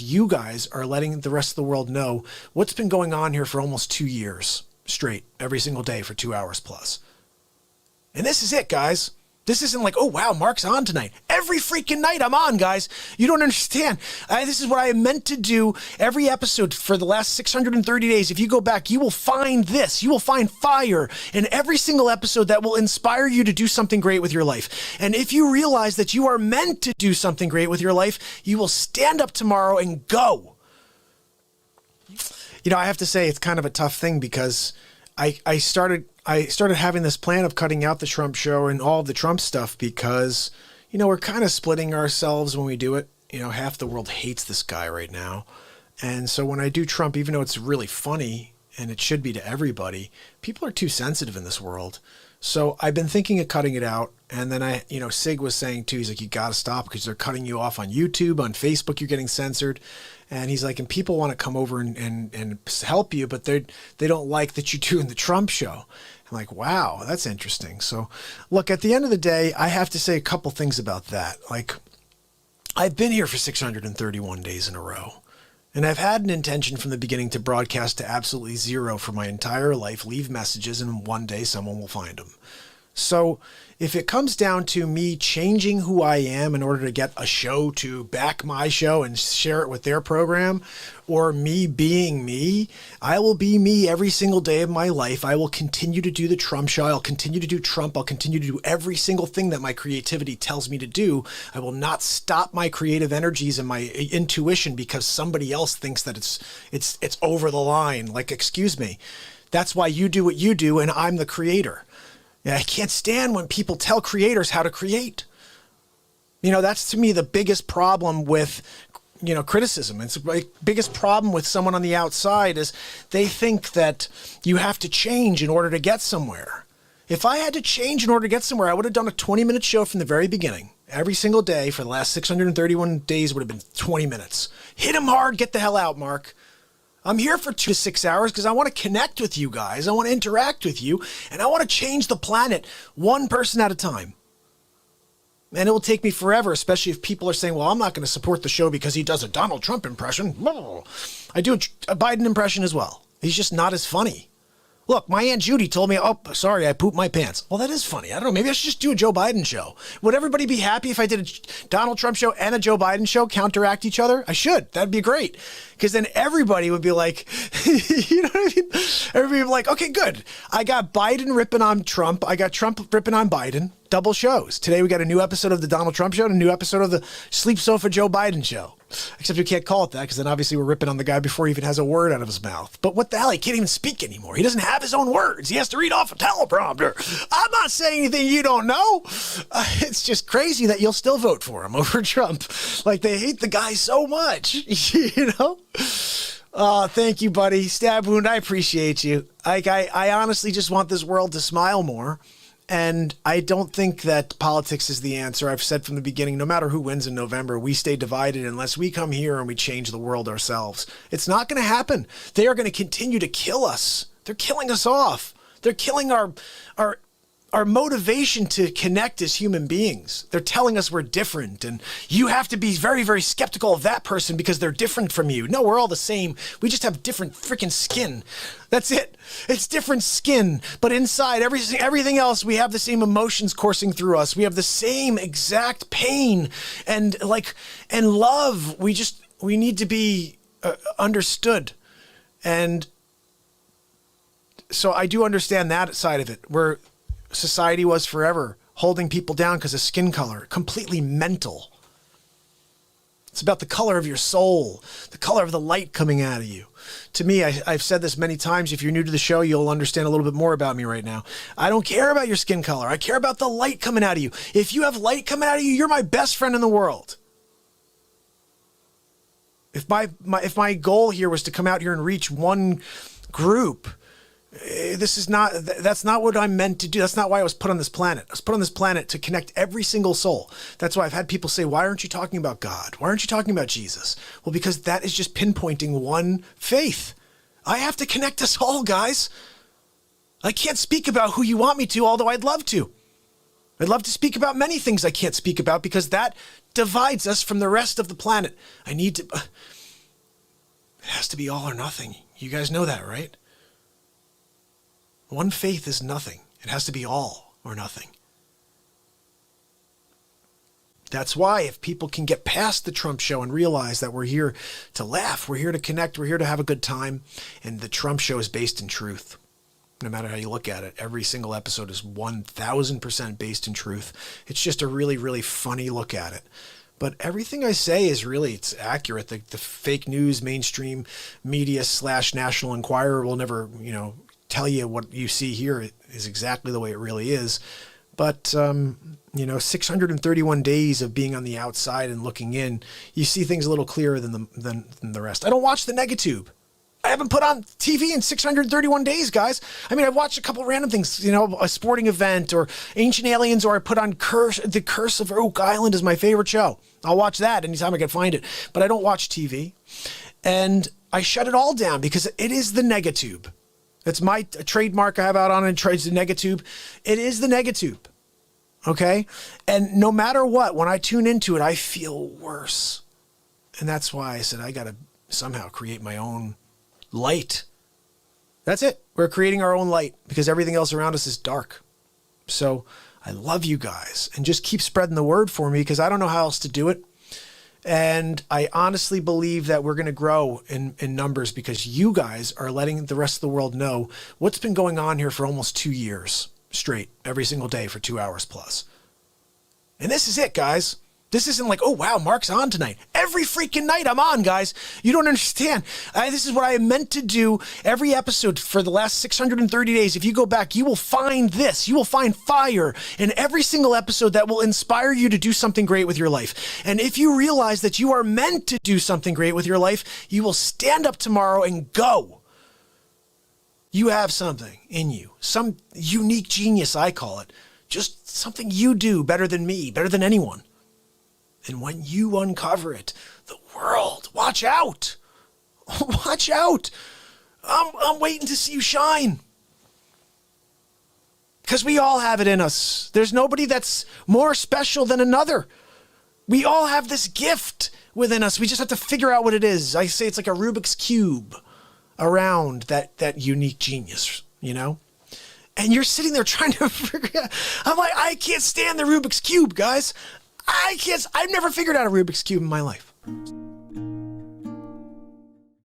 You guys are letting the rest of the world know what's been going on here for almost 2 years straight, every single day for 2 hours plus. And this is it, guys. This isn't like, oh, wow, Mark's on tonight. Every freaking night I'm on, guys. You don't understand. This is what I meant to do every episode for the last 630 days. If you go back, you will find this. You will find fire in every single episode that will inspire you to do something great with your life. And if you realize that you are meant to do something great with your life, you will stand up tomorrow and go. You know, I have to say it's kind of a tough thing because I started having this plan of cutting out the Trump show and all of the Trump stuff because, you know, we're kind of splitting ourselves when we do it. You know, half the world hates this guy right now. And so when I do Trump, even though it's really funny and it should be to everybody, people are too sensitive in this world. So I've been thinking of cutting it out. And then Sig was saying too, he's like, you got to stop because they're cutting you off on YouTube, on Facebook, you're getting censored. And he's like, and people want to come over and help you, but they don't like that you're doing the Trump show. I'm like, wow, that's interesting. So look, at the end of the day, I have to say a couple things about that. Like, I've been here for 631 days in a row. And I've had an intention from the beginning to broadcast to absolutely zero for my entire life, leave messages, and one day someone will find them. So if it comes down to me changing who I am in order to get a show to back my show and share it with their program, or me being me, I will be me every single day of my life. I will continue to do the Trump show. I'll continue to do Trump. I'll continue to do every single thing that my creativity tells me to do. I will not stop my creative energies and my intuition because somebody else thinks that it's over the line. Like, excuse me. That's why you do what you do and I'm the creator. I can't stand when people tell creators how to create. You know, that's to me the biggest problem with, you know, criticism. It's the biggest problem with someone on the outside is they think that you have to change in order to get somewhere. If I had to change in order to get somewhere, I would have done a 20-minute show from the very beginning. Every single day for the last 631 days would have been 20 minutes. Hit him hard, get the hell out, Mark. I'm here for 2 to 6 hours because I want to connect with you guys. I want to interact with you, and I want to change the planet one person at a time. And it will take me forever, especially if people are saying, well, I'm not going to support the show because he does a Donald Trump impression. I do a Biden impression as well. He's just not as funny. Look, my Aunt Judy told me, oh, sorry, I pooped my pants. Well, that is funny. I don't know. Maybe I should just do a Joe Biden show. Would everybody be happy if I did a Donald Trump show and a Joe Biden show counteract each other? I should. That'd be great. Because then everybody would be like, you know what I mean? Everybody would be like, okay, good. I got Biden ripping on Trump. I got Trump ripping on Biden. Double shows. Today we got a new episode of the Donald Trump show and a new episode of the Sleep Sofa Joe Biden show. Except we can't call it that because then obviously we're ripping on the guy before he even has a word out of his mouth. But what the hell? He can't even speak anymore. He doesn't have his own words. He has to read off a teleprompter. I'm not saying anything you don't know. It's just crazy that you'll still vote for him over Trump. Like, they hate the guy so much, you know? Thank you, buddy. Stab wound, I appreciate you. I honestly just want this world to smile more. And I don't think that politics is the answer. I've said from the beginning, no matter who wins in November, we stay divided unless we come here and we change the world ourselves. It's not going to happen. They are going to continue to kill us. They're killing us off. They're killing our motivation to connect as human beings. They're telling us we're different and you have to be very, very skeptical of that person because they're different from you. No, we're all the same. We just have different freaking skin. That's it. It's different skin, but inside everything else, we have the same emotions coursing through us. We have the same exact pain and love. We need to be understood. And so I do understand that side of it, where society was forever holding people down because of skin color. Completely mental. It's about the color of your soul, the color of the light coming out of you. To me, I've said this many times. If you're new to the show, you'll understand a little bit more about me right now. I don't care about your skin color. I care about the light coming out of you. If you have light coming out of you, you're my best friend in the world. If my goal here was to come out here and reach one group, that's not what I'm meant to do. That's not why I was put on this planet. I was put on this planet to connect every single soul. That's why I've had people say, why aren't you talking about God? Why aren't you talking about Jesus? Well, because that is just pinpointing one faith. I have to connect us all, guys. I can't speak about who you want me to, although I'd love to. I'd love to speak about many things I can't speak about because that divides us from the rest of the planet. It has to be all or nothing. You guys know that, right? One faith is nothing. It has to be all or nothing. That's why if people can get past the Trump show and realize that we're here to laugh, we're here to connect, we're here to have a good time, and the Trump show is based in truth. No matter how you look at it, every single episode is 1000% based in truth. It's just a really, really funny look at it. But everything I say is really, it's accurate. The fake news, mainstream media / National Enquirer will never, tell you what you see here is exactly the way it really is. But, 631 days of being on the outside and looking in, you see things a little clearer than the rest. I don't watch the Negatube. I haven't put on TV in 631 days, guys. I mean, I've watched a couple random things, a sporting event or Ancient Aliens, or I put on The Curse of Oak Island is my favorite show. I'll watch that anytime I can find it. But I don't watch TV. And I shut it all down because it is the Negatube. That's my trademark I have out on it. It's the Negatube. It is the Negatube. Okay? And no matter what, when I tune into it, I feel worse. And that's why I said I got to somehow create my own light. That's it. We're creating our own light because everything else around us is dark. So I love you guys, and just keep spreading the word for me because I don't know how else to do it. And I honestly believe that we're going to grow in numbers because you guys are letting the rest of the world know what's been going on here for almost 2 years straight, every single day for 2 hours plus. And this is it, guys. This isn't like, oh, wow, Mark's on tonight. Every freaking night I'm on, guys. You don't understand. This is what I meant to do every episode for the last 630 days. If you go back, you will find this. You will find fire in every single episode that will inspire you to do something great with your life. And if you realize that you are meant to do something great with your life, you will stand up tomorrow and go. You have something in you, some unique genius, I call it. Just something you do better than me, better than anyone. And when you uncover it, the world, watch out. Watch out. I'm waiting to see you shine. Because we all have it in us. There's nobody that's more special than another. We all have this gift within us. We just have to figure out what it is. I say it's like a Rubik's Cube around that unique genius, And you're sitting there trying to figure out. I'm like, I can't stand the Rubik's Cube, guys. I've never figured out a Rubik's Cube in my life.